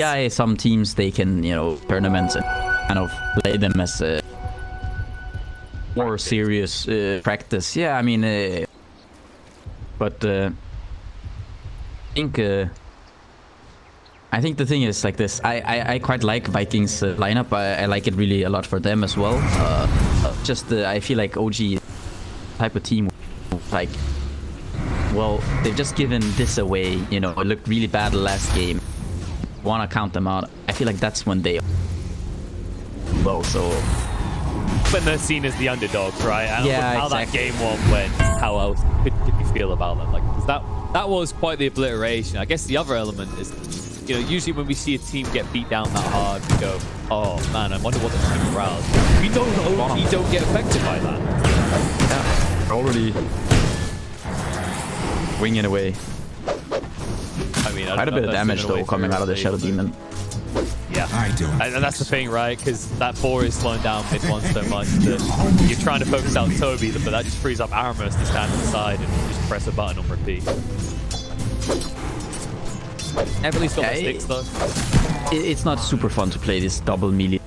Yeah, some teams, they can, you know, tournaments and kind of play them as a more serious practice. Yeah, I mean, but I think the thing is like this. I quite like Vikings lineup. I like it really a lot for them as well. I feel like OG type of team, like, well, they've just given this away. You know, it looked really bad last game. Wanna count them out? I feel like that's when they low. So when they're seen as the underdogs, right? And yeah, how exactly. That game one went. How else could you feel about them? Like, that was quite the obliteration. I guess the other element is, you know, usually when we see a team get beat down that hard, we go, oh man, I wonder what they're trying to arouse. We know that OG don't get affected by that. Yeah, already winging away. I mean, quite a bit of damage though coming out of the Shadow Demon. Yeah, and that's the thing, right? Because that 4 is slowing down MidOne so much that you're trying to focus out Tobi, but that just frees up Aramis to stand inside and just press a button on repeat. Never least got the sticks though. It's not super fun to play this double melee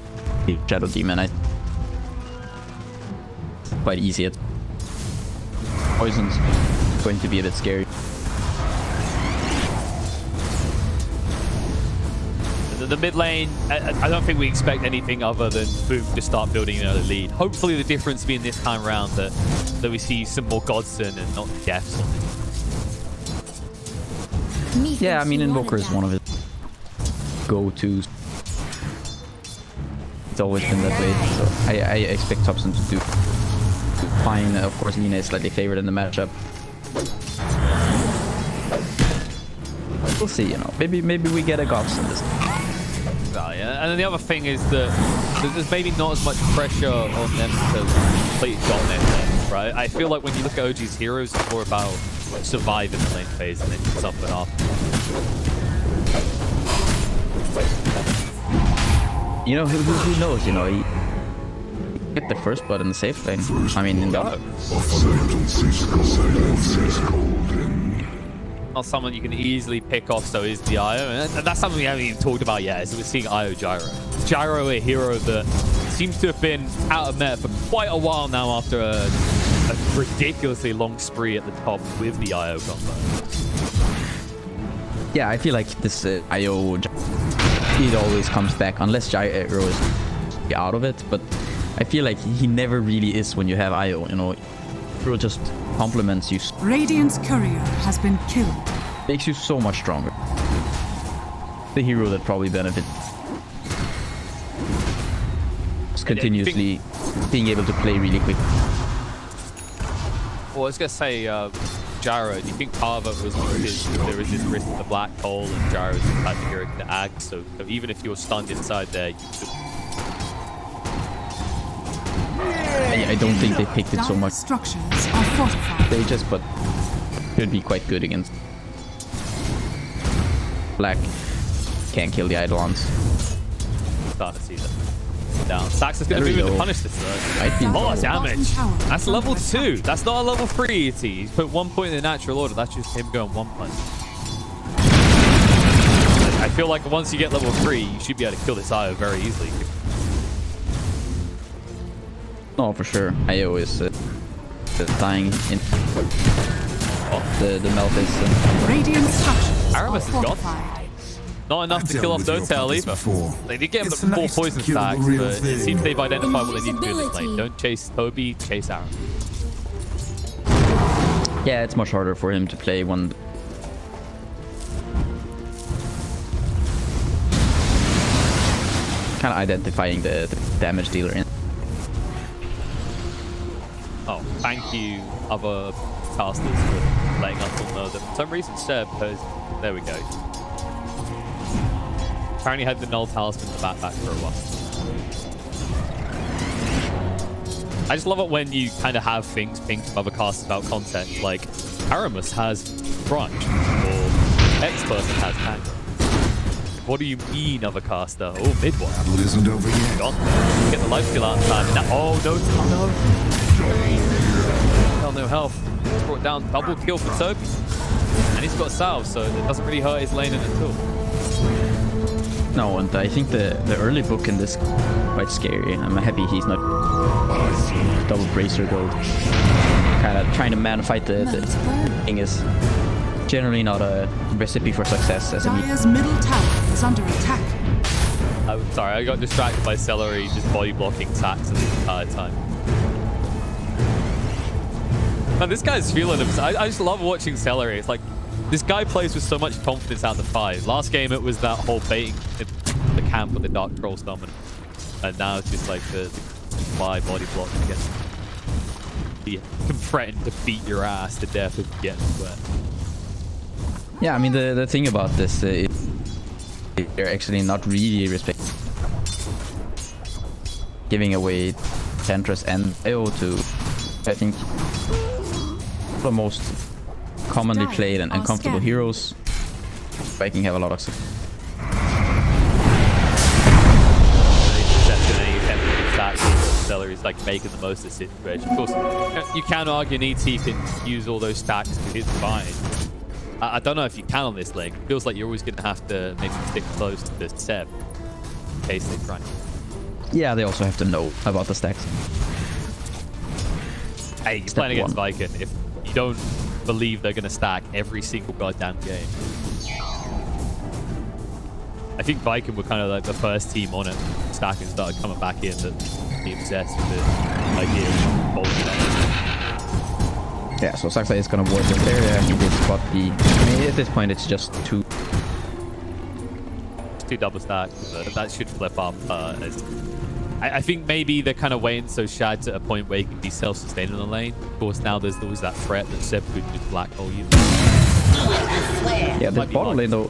Shadow Demon. It's quite easy. Poison's going to be a bit scary. The mid lane, I don't think we expect anything other than Boom to start building an early lead. Hopefully the difference being this time around that we see some more Godson and not deaths on it. Yeah, I mean, Invoker is one of his go-tos. It's always been that way, so I expect Topson to do fine. Of course, Nina is slightly favored in the matchup. We'll see, you know. Maybe we get a Godson this time. Yeah. And then the other thing is that there's maybe not as much pressure on them to complete dominate them, right? I feel like when you look at OG's heroes, it's more about surviving the lane phase and then just up and off. You know, who knows, you know, he get the first blood in the safe lane. I mean, in the... Not someone you can easily pick off, so is the Io, and that's something we haven't even talked about yet. Is we're seeing Io Gyro. Gyro, a hero that seems to have been out of meta for quite a while now after a ridiculously long spree at the top with the Io combo. Yeah, I feel like this Io, it always comes back unless Gyro is out of it, but I feel like he never really is when you have Io, you know. Gyro just complements you. Radiant's courier has been killed. Makes you so much stronger. The hero that probably benefits. Just continuously being able to play really quick. Well, I was gonna say, Gyro, do you think part of it was because there is this risk of the black hole and Gyro is the type of hero to act, so even if you're stunned inside there, you could... I don't think they picked it so much. Structures are fortified. They just, but could be quite good against black. Can't kill the Eidolons. Starting to see that. Down. Saska's gonna move in to punish this though. A lot of damage. That's level 2. That's not a level 3 ET. He's put 1 point in the natural order. That's just him going 1 punch. I feel like once you get level 3, you should be able to kill this Io very easily. No, for sure. Io is dying in the melt is. Radiant structures Aramis is gone. Not enough to kill off Notail either. They did get him 4 poison stacks, but it seems they've identified what they need to do in this lane. Don't chase Tobi, chase Aramis. Yeah, it's much harder for him to play one. Kind of identifying the damage dealer in. Oh, thank you, other casters, for letting us all know that for some reason Seb has... There we go. Apparently had the Null Talisman in the backpack for a while. I just love it when you kind of have things pinged from other casters about context, like Aramis has Brunch, or X person has Tango. What do you mean, other caster? Oh, MidOne. Battle isn't over yet. Gone. Get the life steal out in time. Oh, no. Hell, no health. Brought down double kill for Tobi. And he's got salve, so it doesn't really hurt his laning at all. No, and I think the early book in this quite scary. I'm happy he's not double bracer gold. Kind of trying to man fight the thing is generally not a recipe for success as a Dire's middle tower is under attack. I'm sorry, I got distracted by Seleri just body blocking attacks the entire time. Man, this guy's feeling him. I just love watching Seleri. It's like this guy plays with so much confidence out the 5. Last game it was that whole baiting the camp with the Dark Troll summon, and now it's just like the body block against. He can threaten to beat your ass to death if you get sweat. Yeah, I mean the thing about this is they're actually not really giving away Temptress and IO to, I think, the most commonly played and comfortable heroes. Viking have a lot of success. Seleri's like making the most of the situation. Of course, you can argue an ET can use all those stacks to his fine. I don't know if you can on this lane. It feels like you're always going to have to maybe stick close to the Seb in case they try. Yeah, they also have to know about the stacks. Hey, you're playing against Viking. If you don't believe they're going to stack every single goddamn game. I think Viking were kind of like the first team on it. Stacking started coming back in that be obsessed with the idea of bolt stacks. Yeah, so Saska is gonna work this area. He did spot the... I mean, at this point, it's just two double stacks. That should flip up. I think maybe they're kind of waiting so Shad's at a point where he can be self-sustained in the lane. Of course, now there's always that threat that Seb could just black hole you. Yeah, the bottom lane though,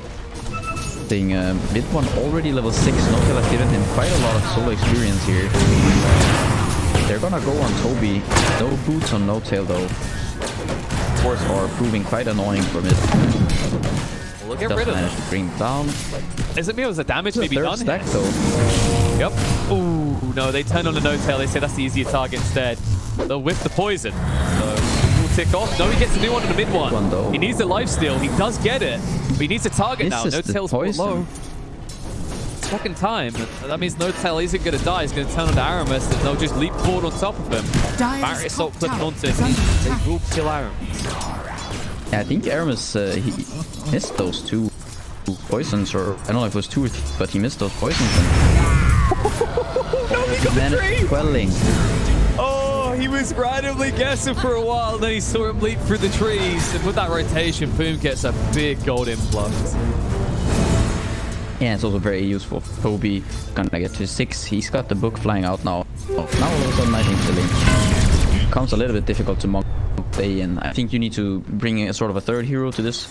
thing, MidOne already level 6. Notail has given him quite a lot of solo experience here. They're gonna go on Tobi. No boots on Notail though. Of course, are proving quite annoying for mid. We'll get rid of them. To bring down. Is it me or was the damage maybe done stack here? though. Yep. Ooh, no, they turned on the Notail. They say that's the easier target instead. They'll whiff the poison. So we'll tick off. No, he gets a new one in the mid one. He needs the lifesteal. He does get it. But he needs a target now. Notail's low. Second time. That means Notail isn't going to die. He's going to turn on to Aramis and they'll just leap forward on top of him. Barrier Assault clipping onto him. They will kill Aramis. Yeah, I think Aramis, he missed those two poisons, or I don't know if it was 2 or 3, but he missed those poisons. And no, he got the tree! Quelling. Oh, he was randomly guessing for a while, then he saw him leap through the trees, and with that rotation, Boom gets a big gold influx. Yeah, it's also very useful. Tobi gonna get to 6. He's got the book flying out now. Oh, now all of a sudden I think the lane becomes a little bit difficult to monk play in. I think you need to bring in a sort of a third hero to this.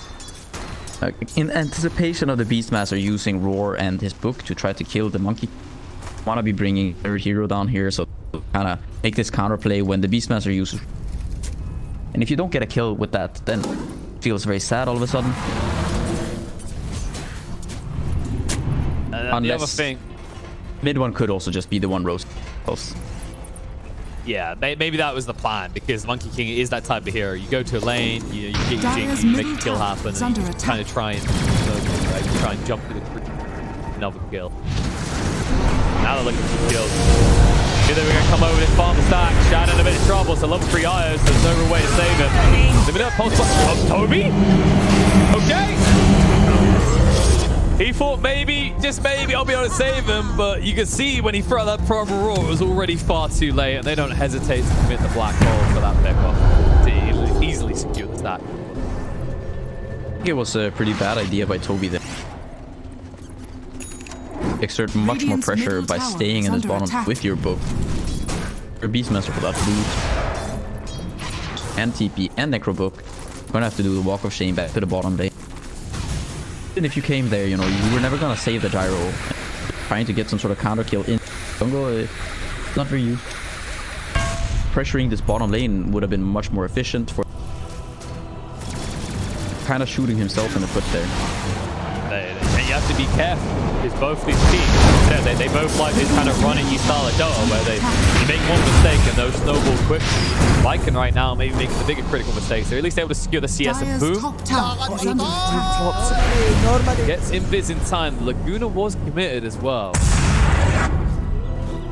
In anticipation of the Beastmaster using Roar and his book to try to kill the monkey. Wanna be bringing third hero down here so kind of make this counterplay when the Beastmaster uses. And if you don't get a kill with that, then it feels very sad all of a sudden. Unless the other thing, MidOne could also just be the one roast. Yeah, maybe that was the plan, because Monkey King is that type of hero. You go to a lane, you get your jinx, you make a kill happen, and you kind of try and jump to the another kill. Now they're looking for kills. Either we're going to come over this farm stack. Shad in a bit of trouble, so level 3 IO, so there's no real way to save him. Let me know, pulse Tobi? Okay. He thought maybe, just maybe, I'll be able to save him, but you can see when he threw out that proper roar, it was already far too late, and they don't hesitate to commit the black hole for that pickoff to easily secure the stack. I think it was a pretty bad idea by Tobi there. Exert much more pressure by staying in this bottom with your book. Your Beastmaster without loot and TP and Necro book. You're gonna have to do the walk of shame back to the bottom lane. And if you came there, you know, you were never gonna save the gyro. Trying to get some sort of counter kill in jungle, not very useful. Pressuring this bottom lane would have been much more efficient for kind of shooting himself in the foot there. And you have to be careful, because because both these teams, as I said, they both like this kind of run-at-you style of Dota where you make one mistake and those snowball quickly. Viking right now maybe making the bigger critical mistakes. They're at least able to secure the CS and boom. Normally. Gets invis in time. Laguna was committed as well.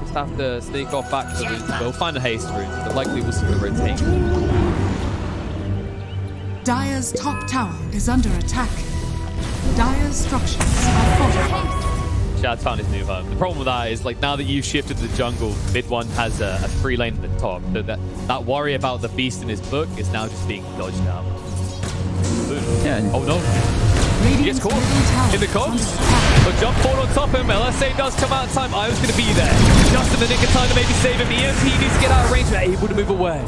Just have to sneak off back to the room. They'll find a haste room, but likely we'll see the rotation. Dire's top tower is under attack. Dire's structures are fortified. Shad found his new home. The problem with that is, like, now that you've shifted to the jungle, MidOne has a free lane at the top. So that worry about the beast in his book is now just being dodged out. Yeah. Oh no. He gets caught in the cogs. But jump forward on top of him. LSA does come out in time. Io's going to be there. Just in the nick of time to maybe save him. EMP needs to get out of range. They're able to move away.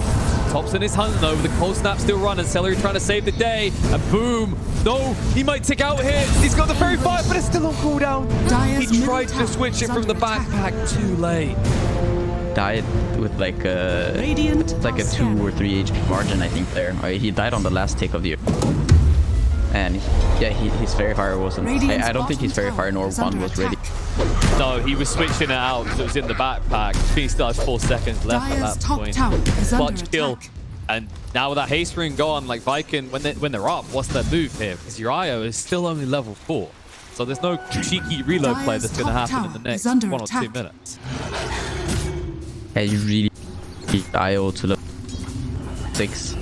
Topson is hunting though, with the cold snap still running. Seleri trying to save the day. And boom. No, he might tick out here. He's got the fairy fire, but it's still on cooldown. He tried to switch it from the backpack too late. Died with like a 2 or 3 HP margin, I think there. He died on the last tick of the and yeah, his fairy fire wasn't. I don't think his fairy fire nor one was ready. No, he was switching it out because it was in the backpack. He still has 4 seconds left at that point. Clutch kill. And now with that haste ring gone, like Viking, when they're up, what's their move here? Because your IO is still only level 4. So there's no cheeky reload play that's going to happen in the next 1 or 2 minutes. Yeah, you really need IO to level 6.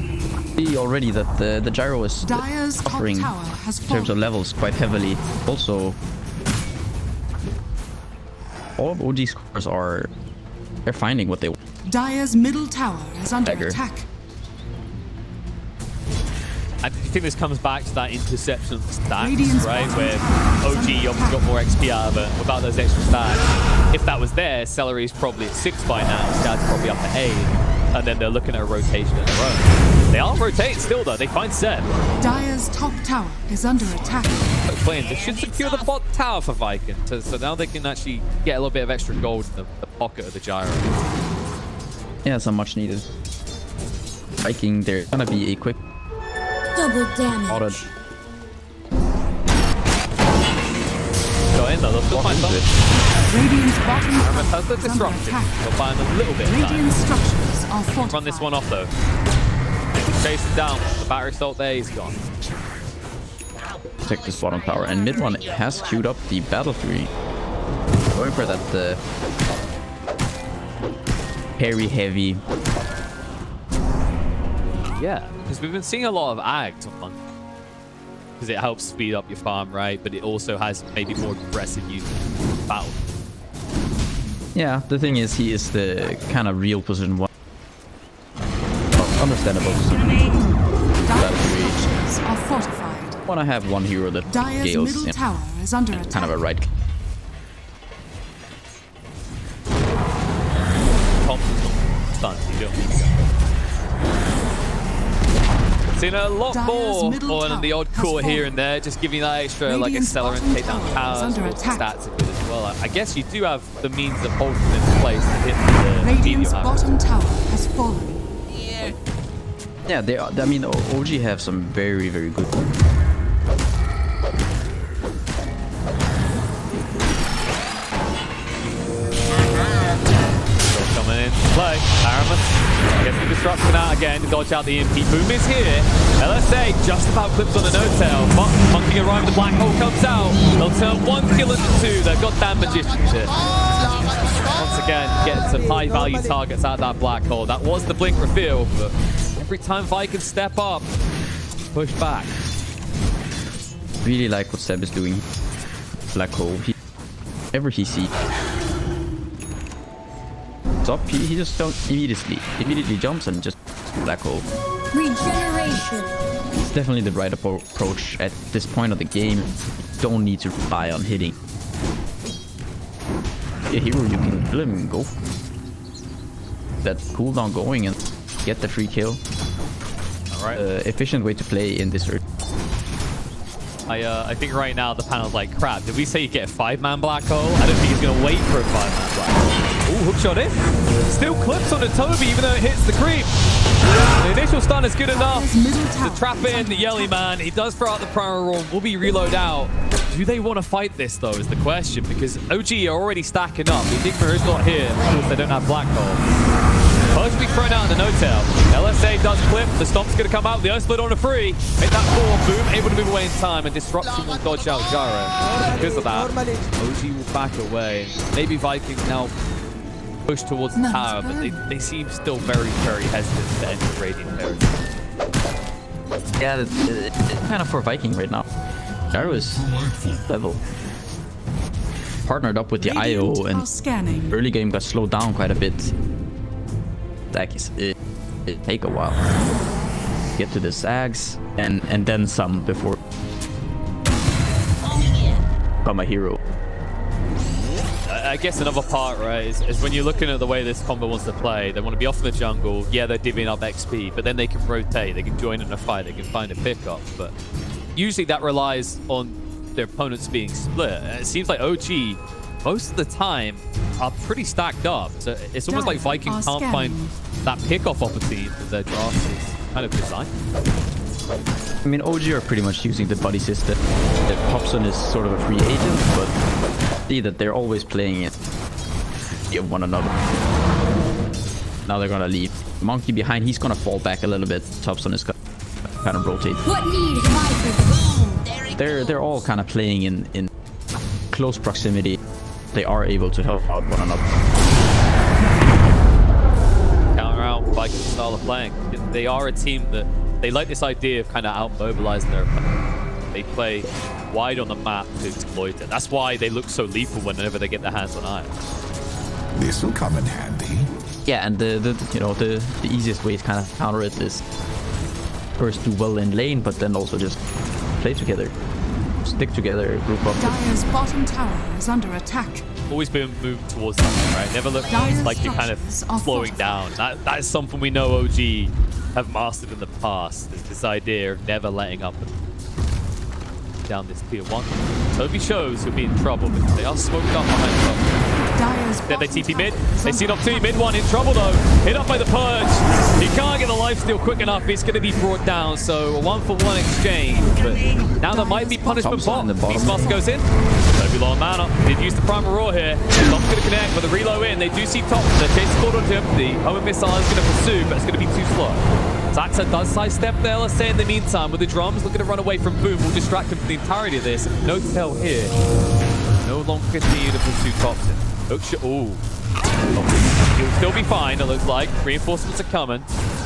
See already that the gyro is suffering in terms of levels quite heavily. Also, all of OG scores they're finding what they want. Dire's middle tower is under attack. And do you think this comes back to that interception stats, right? Where OG obviously got more XP out of it without those extra stats. If that was there, Seleri's probably at 6 by now. Shad's probably up at 8. And then they're looking at a rotation of their own. They are rotating still though. They find Seb. Dire's top tower is under attack. Playing, they should secure the bot tower for Viking. So now they can actually get a little bit of extra gold in the pocket of the gyro. Yeah, so much needed. Viking, they're gonna be a quick double damage. Go in though, they'll still find something. Radiant's bottom Aramis tower has the is under disruption. attack. They'll find a little bit of Radiant time. structures are fortified. Run this one off though. Chase him down. The battery assault there, he's gone. protect this bottom tower. And MidOne has queued up the Battle Fury. Going for that parry heavy. Yeah, because we've been seeing a lot of Ags on Monkey. Because it helps speed up your farm, right? But it also has maybe more aggressive use of battle. Yeah, the thing is, he is the kind of real position one. Understandable. Are fortified. I want to have one hero that Dire's scales middle tower is under attack. kind of a right. Thompson's stuns, you don't need to. Seen a lot more on the odd core here and there, just giving you that extra like accelerant, take down towers, stats are good as well. I guess you do have the means of holding them in place to hit the Radiant's bottom tower has fallen. Yeah, they are. I mean, OG have some very, very good. Coming in to play. Aramis gets the disruption out again to dodge out the EMP. Boom is here. LSA just about clips on the Notail. Monkey arrived, the black hole comes out. They'll turn 1 kill into 2. They've got damn magicians here. Once again, get some high value targets out of that black hole. That was the blink reveal, but every time Vi can step up, push back. Really like what Seb is doing. Black hole. Whenever he sees up, he just immediately jumps and just black hole. Regeneration. It's definitely the right approach at this point of the game. You don't need to rely on hitting. A hero you can kill him and go. That cooldown going and get the free kill. All right. Efficient way to play in this route. I think right now the panel's like, crap, did we say you get a 5-man black hole? I don't think he's going to wait for a 5-man black hole. Ooh, hookshot in. Still clips on the Tobi, even though it hits the creep. The initial stun is good enough to trap in the Yelly man. He does throw out the primal roll. Will be reload out. Do they want to fight this, though, is the question, because OG are already stacking up. Enigma is not here. Of course, they don't have Black Hole. Perfectly thrown out in the Notail. LSA does clip. The Stomp's going to come out. The Earth Split on a free. Make that 4. Boom. Able to move away in time, and Disruption will dodge out Gyro. Because of that, OG will back away. Maybe Vikings now push towards the tower, but they seem still very, very hesitant to enter Radiant territory. Yeah, it's kind of for Viking right now. Gyro is level. Partnered up with the IO, and early game got slowed down quite a bit. It take a while. Get to the Zags, and then some before become a hero. I guess another part, right, is when you're looking at the way this combo wants to play, they want to be off in the jungle. Yeah, they're divvying up XP, but then they can rotate. They can join in a fight. They can find a pickup. But usually that relies on their opponents being split. And it seems like OG, most of the time, are pretty stacked up. So it's almost like Vikings can't find that pickoff opportunity that their draft is kind of designed. I mean, OG are pretty much using the buddy system. Topson is sort of a free agent, but see that they're always playing it of one another. Now they're gonna leave. Monkey behind, he's gonna fall back a little bit. Topson is gonna kind of rotate. What need am I for? They're all kind of playing in close proximity. They are able to help out one another. Counter out Viking style of playing. They are a team that they like this idea of kind of out-mobilizing their opponent. They play wide on the map to exploit it. That's why they look so lethal whenever they get their hands on iron. This will come in handy. Yeah, and the easiest way to kind of counter it is first do well in lane, but then also just play together, stick together, group up. Dire's bottom tower is under attack. Always been moved towards something, right? Never look like you're kind of slowing down. That is something we know OG have mastered in the past. Is this idea of never letting up down this tier 1. Tobi shows he'll be in trouble because they are smoked up behind top. Then they TP mid. They see an opportunity. MidOne in trouble though. Hit up by the Purge. He can't get the lifesteal quick enough. It's going to be brought down. So a 1-for-1 exchange. But now there might be punishment bot. Beastmaster goes in. Tobi low on mana. Did use the primal roar here. Top's going to connect with a reload in. They do see Top. The chase scored onto him. The homing missile is going to pursue, but it's going to be too slow. Saska does sidestep there, let's say, in the meantime, with the drums looking to run away from Boom. Will distract him for the entirety of this. Notail here. No longer continue to pursue Topson. Hookshot. Ooh. He'll still be fine, it looks like. Reinforcements are coming.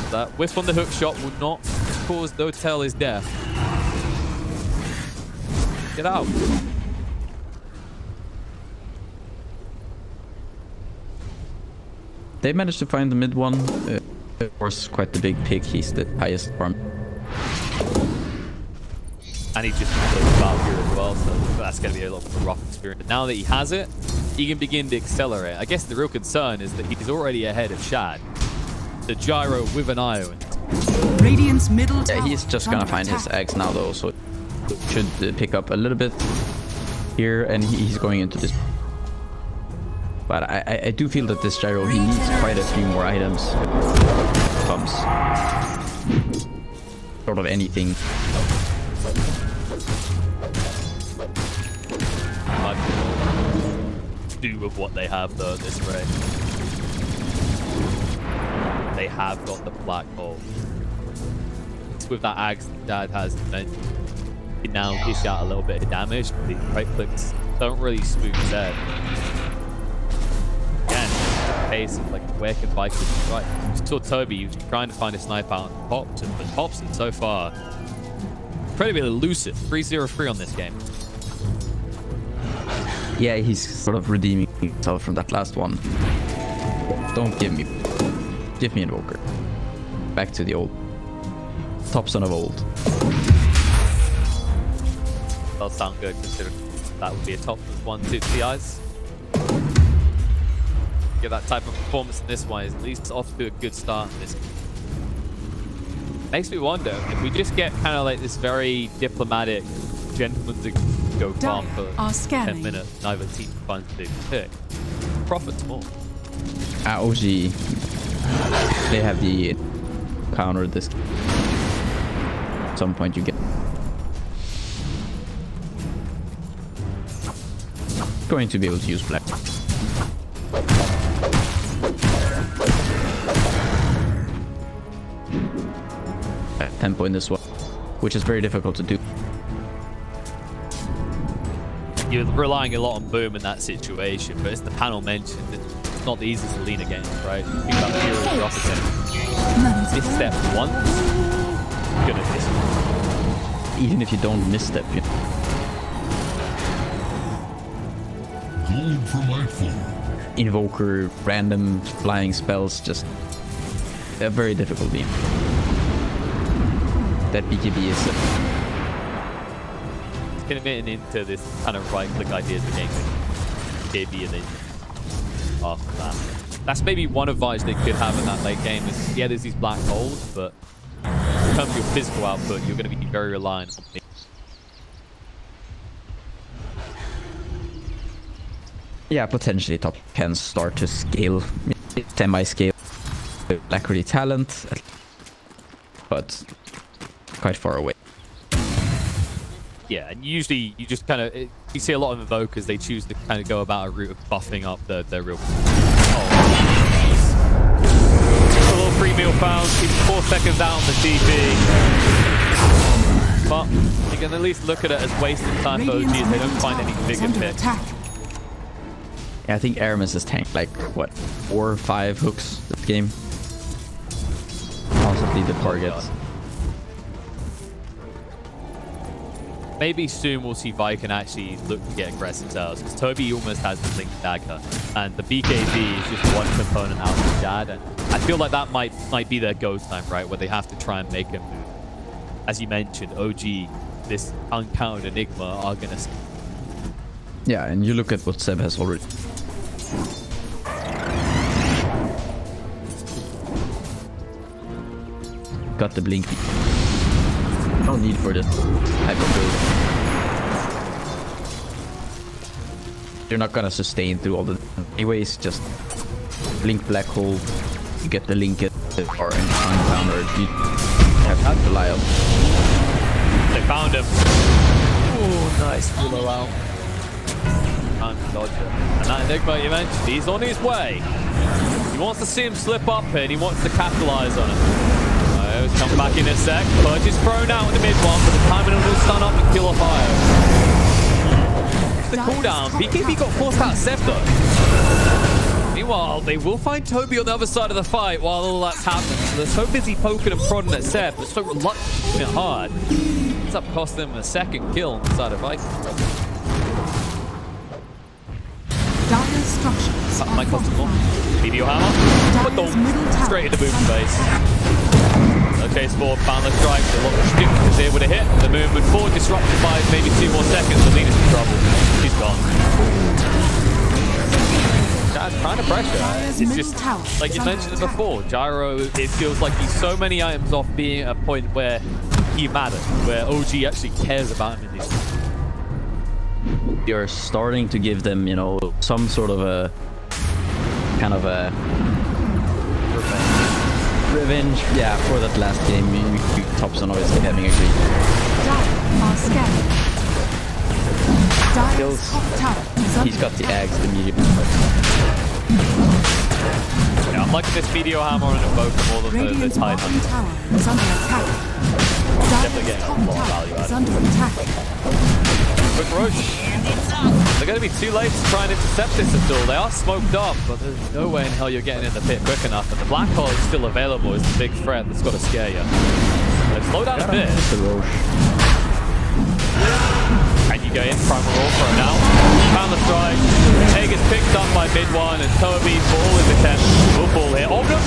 That whiff on the hookshot will not cause Notail his death. Get out. They managed to find the mid one. Of course, quite the big pick. He's the highest farm. And he just played Valkyrie as well, so that's going to be a little bit of a rough experience. But now that he has it, he can begin to accelerate. I guess the real concern is that he's already ahead of Shad. The Gyro with an IO. Radiant's middle tower. Yeah, he's just gonna find his eggs now though, so should pick up a little bit here, and he's going into this. But I do feel that this Gyro, he needs quite a few more items. Comes sort of anything. Do with what they have though this raid. They have got the black hole. It's with that axe Dad has mentioned. He now dish out a little bit of damage, but the right clicks don't really smooth his head. Again, the pace of like where can Vikings strike? You saw Tobi, he was trying to find a snipe out on Topson, but Topson so far incredibly elusive. 3-0-3 on this game. Yeah, he's sort of redeeming himself from that last one. Don't give me Invoker. Back to the old Topson of old. That'll sound good considering that would be a top 1-2 TIs. Get that type of performance in this one is at least off to a good start in this. Makes me wonder if we just get kind of like this very diplomatic gentleman's go farm for 10 minutes, neither team finds a big pick. Profits more. At OG, they have the counter this. At some point you get. going to be able to use black. Tempo in this one, which is very difficult to do. You're relying a lot on Boom in that situation, but as the panel mentioned, it's not the easiest to lean against, right? Think about Heroes drop again. Misstep once, you're gonna miss. Even if you don't misstep, you Gold for my form. Invoker, random flying spells, just a very difficult game. That BKB is getting into this kind of right-click idea of the game. BKB and then after that. That's maybe one advantage they could have in that late game is, yeah, there's these black holes, but in terms of your physical output, you're going to be very reliant on me. Yeah, potentially top can start to scale, semi-scale Blackberry talent, but quite far away. Yeah, and usually you just kind of, you see a lot of invokers, they choose to kind of go about a route of buffing up their real... Oh. A little free meal found, keeps 4 seconds out on the TP. But you can at least look at it as wasted time for OG if they don't find any bigger picks. Yeah, I think Aramis has tanked like, what, 4 or 5 hooks this game. Possibly the target. Maybe soon we'll see Viking actually look to get aggressive cells, because Tobi almost has the Blink Dagger, and the BKB is just one component out of Shad, and I feel like that might be their go time, right, where they have to try and make a move. As you mentioned, OG, this uncounted Enigma are going to... Yeah, and you look at what Seb has already... Got the blink. No need for this type of build. You're not gonna sustain through all the... Anyways, just blink black hole. You get the link it or an unfounder. You have to rely on. They found him. Oh, nice. Willow out. Time to dodge it. And that Enigma you mentioned, he's on his way. He wants to see him slip up here and he wants to capitalize on it. Io's come back in a sec. Purge is thrown out in the mid one, but the timing will stun up and kill off Io. The cooldown. BKB got forced out Seb though. Meanwhile, they will find Tobi on the other side of the fight while all that's happening. So they're so busy poking and prodding at Seb, they're so reluctant to hit hard. Ends up costing them a second kill on the side of Viking. Dire structures That might cost him more. Meteor hammer. But don't. Straight into Boom's face. Okay, Spore found the strike. A lot of stick is able to hit. The movement forward disrupted by maybe 2 more seconds. The leader's in trouble. He's gone. Shad's trying to pressure. It's just, like you mentioned before, Gyro, it feels like he's so many items off being at a point where he matters, where OG actually cares about him in these. You're starting to give them, you know, some sort of a kind of a revenge, yeah, for that last game. Topson obviously having a great kills. He's got the eggs immediately. Yeah, I'm liking this Meteor hammer and Invoker more than the Titan. Definitely getting a lot of value out of it. Quick rush. They're going to be too late to try and intercept this at all. They are smoked up, but there's no way in hell you're getting in the pit quick enough. And the black hole is still available. It's the big threat that's got to scare you. Let's slow down a bit. And you go in, primal roll for it now. Found the strike. Egg is picked up by MidOne, and Tobi ball in the 10. Will fall here. Oh no!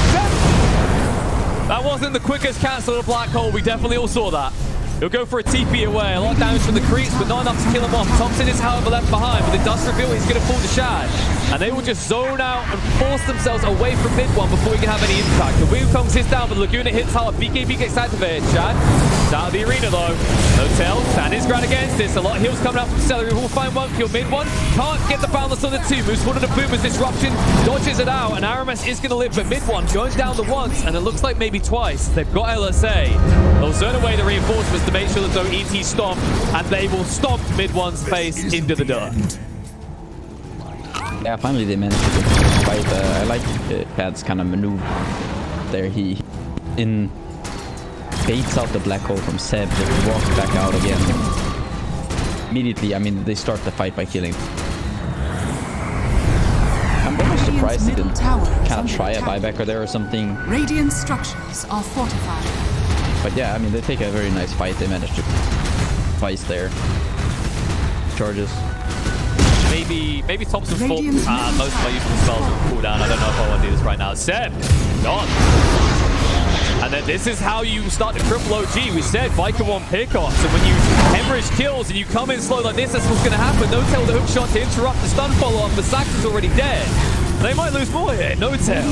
That wasn't the quickest cancel of the black hole. We definitely all saw that. He'll go for a TP away. A lot of damage from the creeps, but not enough to kill him off. Topson is, however, left behind, but it does reveal he's going to fall to Shad. And they will just zone out and force themselves away from MidOne before he can have any impact. The Wukong sits down, but Laguna hits hard. BKB gets activated. Shad is out of the arena, though. Notail stand his ground against this. A lot of heals coming out from Seleri. Will find one kill. MidOne can't get the balance on the 2. Moves forward to the Boom as disruption. Dodges it out, and Aramis is going to live, but MidOne goes down the once, and it looks like maybe twice. They've got LSA. They'll zone away the reinforcements to make sure there's no ET stomp, and they will stomp MidOne's face into the dirt. Yeah, finally they managed to get the fight. I like Shad's kind of maneuver there. He baits out the black hole from Seb, just walks back out again. Immediately, I mean, they start the fight by killing. I'm almost surprised he didn't kind of try a buybacker there or something. Radiant structures are fortified. But yeah, I mean, they take a very nice fight. They managed to twice there. Charges. Maybe Topson thought most of my useful spells will cool down. I don't know if I want to do this right now. Seb, gone. And then this is how you start to cripple OG. We said Viker won't pickoffs, and when you hemorrhage kills and you come in slow like this, that's what's going to happen. Notail the hook shot to interrupt the stun follow-up, but Saska's already dead. They might lose more here. Notail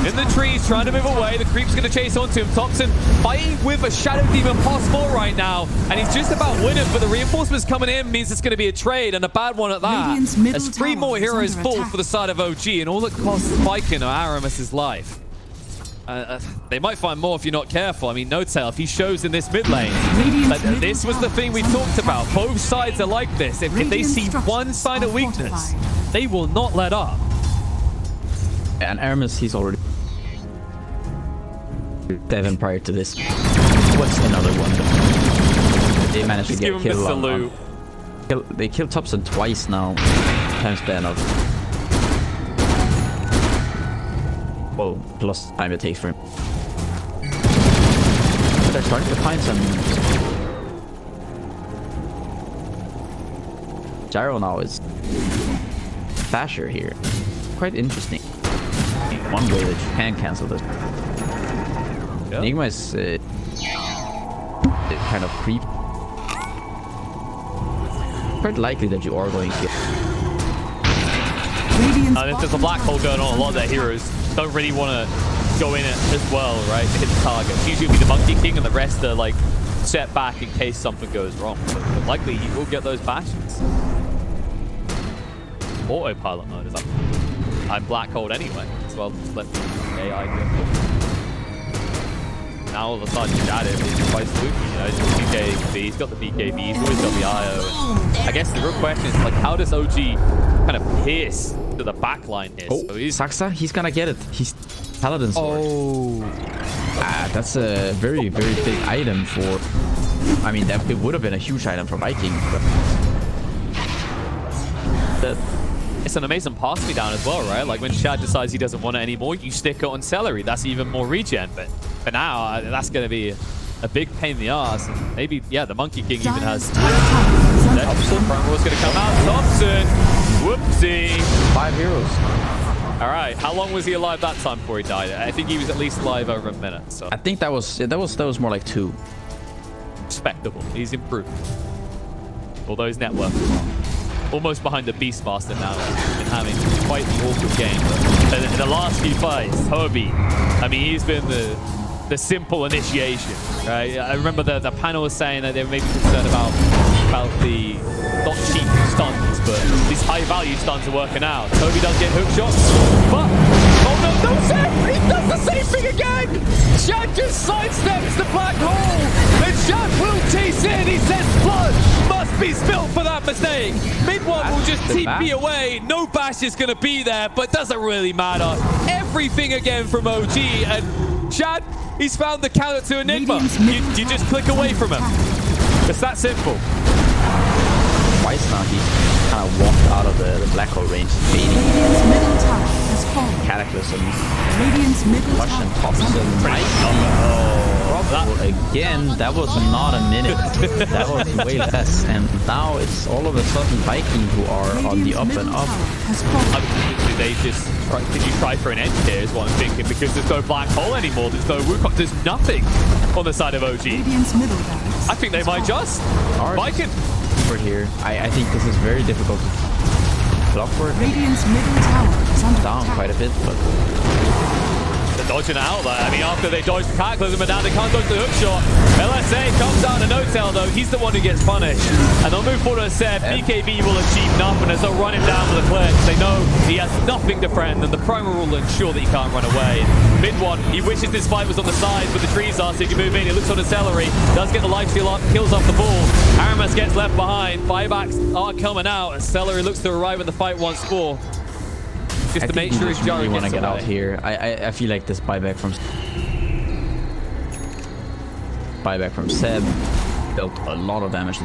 in the trees, trying to move away. The creep's going to chase onto him. Topson fighting with a Shadow Demon possible right now, and he's just about winning, but the reinforcements coming in means it's going to be a trade, and a bad one at that. As 3 more heroes fall for the side of OG, and all it costs Viking or Aramis' life. They might find more if you're not careful. I mean, Notail, if he shows in this mid lane, this was the thing we talked about. Both sides are like this. If they see one sign of weakness, they will not let up. And Aramis, he's already 7 prior to this. What's another one? They managed to get killed. They killed Topson twice now. Time span of... Well, plus time it takes for him. But they're starting to find some... Gyro now is... Basher here. Quite interesting. One way that you can cancel this. Yep. Enigma is kind of creep. Quite likely that you are going to get. If there's a black hole going on, a lot of their heroes don't really want to go in it as well, right? To hit the target. It's usually be the Monkey King, and the rest are like set back in case something goes wrong. But likely he will get those bastions. Autopilot mode is up. I'm black hole anyway. Well, let the AI go. Now all of a sudden, Shad is quite spooky. You know, he's got the BKB, he's got the BKB, he's always got the IO. And I guess the real question is, like, how does OG kind of pierce to the backline here? Oh, so Saska, he's gonna get it. He's Paladin Sword. Oh. That's a very, very big item for... I mean, that it would have been a huge item for Viking, but... It's an amazing pass me down as well, right? Like when Shad decides he doesn't want it anymore, you stick it on Seleri. That's even more regen. But for now, that's going to be a big pain in the ass. And maybe, yeah, the Monkey King even has... Topson, front row's going to come out. Topson! Whoopsie! 5 heroes. All right. How long was he alive that time before he died? I think he was at least alive over a minute. So I think that was more like 2. Respectable. He's improved. Although his network is almost behind the Beastmaster now, and having quite an awkward game. But in the last few fights, Tobi, I mean, he's been the simple initiation, right? I remember the panel was saying that they were maybe concerned about the not cheap stuns, but these high-value stuns are working out. Tobi does get hook shots, but oh no, Seb! He does the same thing again! Shad just sidesteps the black hole, and Shad will chase in. He says blood must be spilled for that mistake. MidOne will just TP away. No bash is going to be there, but doesn't really matter. Everything again from OG, and Shad, he's found the counter to Enigma. You just click away from him. It's that simple. Twice now he kind of walked out of the black hole range, baiting Cataclysm, Rush and Topson. Again, that was not a minute. That was way less. And now it's all of a sudden Viking who are on the up and up. Did you try for an end here is what I'm thinking, because there's no black hole anymore. There's no Wukong. There's nothing on the side of OG. I think they might just. Viking. For here, I think this is very difficult to block for it. Radiant's middle tower is under down attack. quite a bit, but they're dodging out there. I mean, after they dodge the Cataclysm, but now they can't dodge the hook shot. LSA comes down to Notail though. He's the one who gets punished, and they'll move forward to Seb. BKB will achieve nothing as they'll run him down with a clip. They know he has nothing to friend, and the primal rule will ensure that he can't run away. MidOne, he wishes this fight was on the side, but the trees are, so he can move in. He looks on the Seleri, does get the lifesteal up, kills off the ball. Aramis gets left behind. Buybacks are coming out, and Seleri looks to arrive in the fight once more. just I to think make we sure just his gyro really want to gets get out away. here. I feel like this buyback from Seb dealt a lot of damage.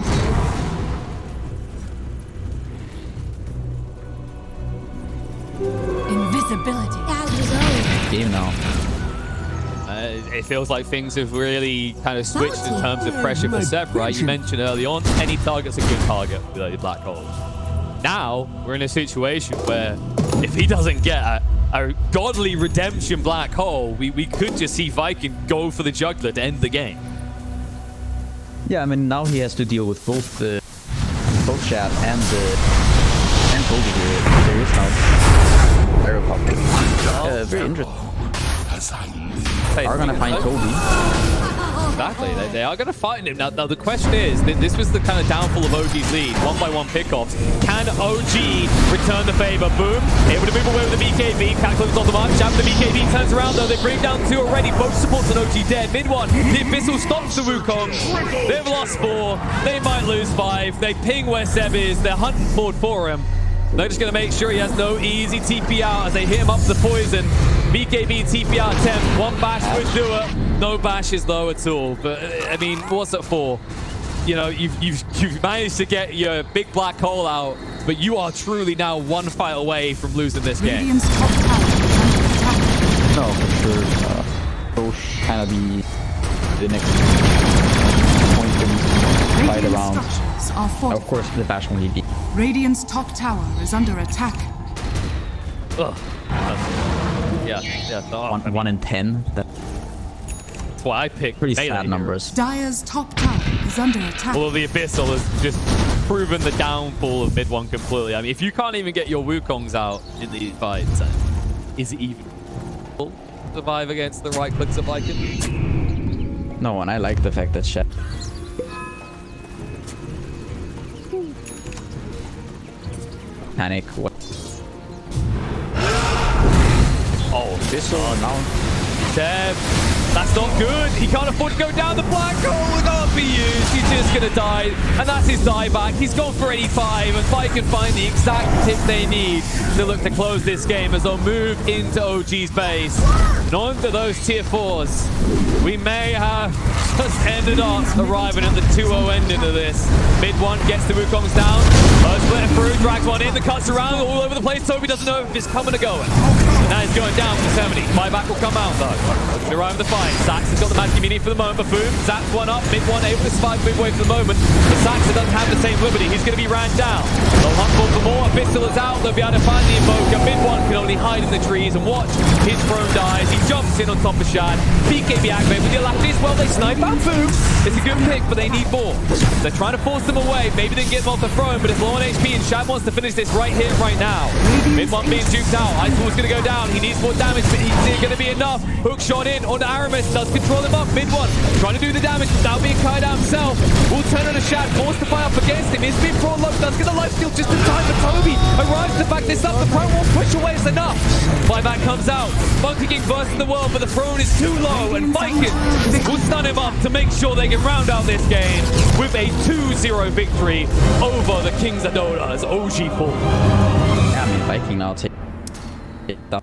Invisibility. That was over. Game now. It feels like things have really kind of switched in terms of pressure for Seb, right? You mentioned early on, any target's a good target with a black hole. Now, we're in a situation where if he doesn't get a godly redemption black hole, we could just see Viking go for the juggler to end the game. Yeah, I mean, now he has to deal with both Shad and Tobi here. There is now Gyro Pop. Very interesting. Are gonna find Tobi. Exactly, they are going to find him. Now the question is, this was the kind of downfall of OG's lead, 1-by-1 pickoffs. Can OG return the favor? Boom, able to move away with the BKB. Cataclysm's on the mark. Shad with the BKB turns around though. They bring down 2 already. Both supports on OG dead. MidOne, the Abyssal stops the Wukong. They've lost 4. They might lose 5. They ping where Seb is. They're hunting forward for him. They're just going to make sure he has no easy TP out as they hit him up with the poison. BKB TP out attempt. 1 bash would do it. No bashes though at all. But I mean, what's it for? You know, you've managed to get your big black hole out, but you are truly now 1 fight away from losing this game. Radiant's top tower is under attack. No, for sure. Both kind of the next point to fight Radiant around. structures are fortified. Of course, the bash only be. Radiant's top tower is under attack. Ugh. Yeah. No, 1 in 10. That's that's why I picked pretty melee sad hero. numbers. Dire's top tower is under attack. Although the Abyssal has just proven the downfall of MidOne completely. I mean, if you can't even get your Wukongs out in these fights, is it even possible to survive against the right clicks of Viking? No, and I like the fact that Shad. Panic. What? Oh, This one now. Seb, that's not good. He can't afford to go down. The black hole will not be used. He's just going to die. And that's his dieback. He's gone for 85. And Fight can find the exact tip they need to look to close this game as they'll move into OG's base. And on to those tier 4s. We may have just ended up arriving at the 2-0 ending of this. MidOne gets the Wukongs down. Splitting through, drags one in. The cuts around all over the place. Tobi doesn't know if it's coming or going. And now he's going down for 70. Buyback will come out though. Looking to arrive with the fight. Saska has got the magic you need for the moment, but boom, zaps one up. MidOne able to survive midway for the moment. But Saska doesn't have the same liberty. He's going to be ran down. They'll hunt for more. Abyssal is out. They'll be able to find the Invoker. MidOne can only hide in the trees and watch his throne dies. He jumps in on top of Shad. BKB activated with the Alacrity as well. They snipe out. Boom. It's a good pick, but they need more. They're trying to force them away. Maybe they can get them off the throne, but it's low on HP and Shad wants to finish this right here, right now. MidOne being juked out. Iceball's going to go down. He needs more damage, but he's going to be enough. Hook shot in on Aramis. Does control him up. MidOne trying to do the damage without being kited out himself. Will turn on a Shad. Forced to fight up against him. Is being brought low. Does get the life steal just in time for Tobi. Arrives to back this up. The pro won't push away. It's enough. Buyback comes out. Monkey King bursts in the world, but the throne is too low. And Viking will stun him up to make sure they can round out this game with a 2-0 victory over the Kings of Dota as OG fall. Yeah, I mean, Viking now take it down.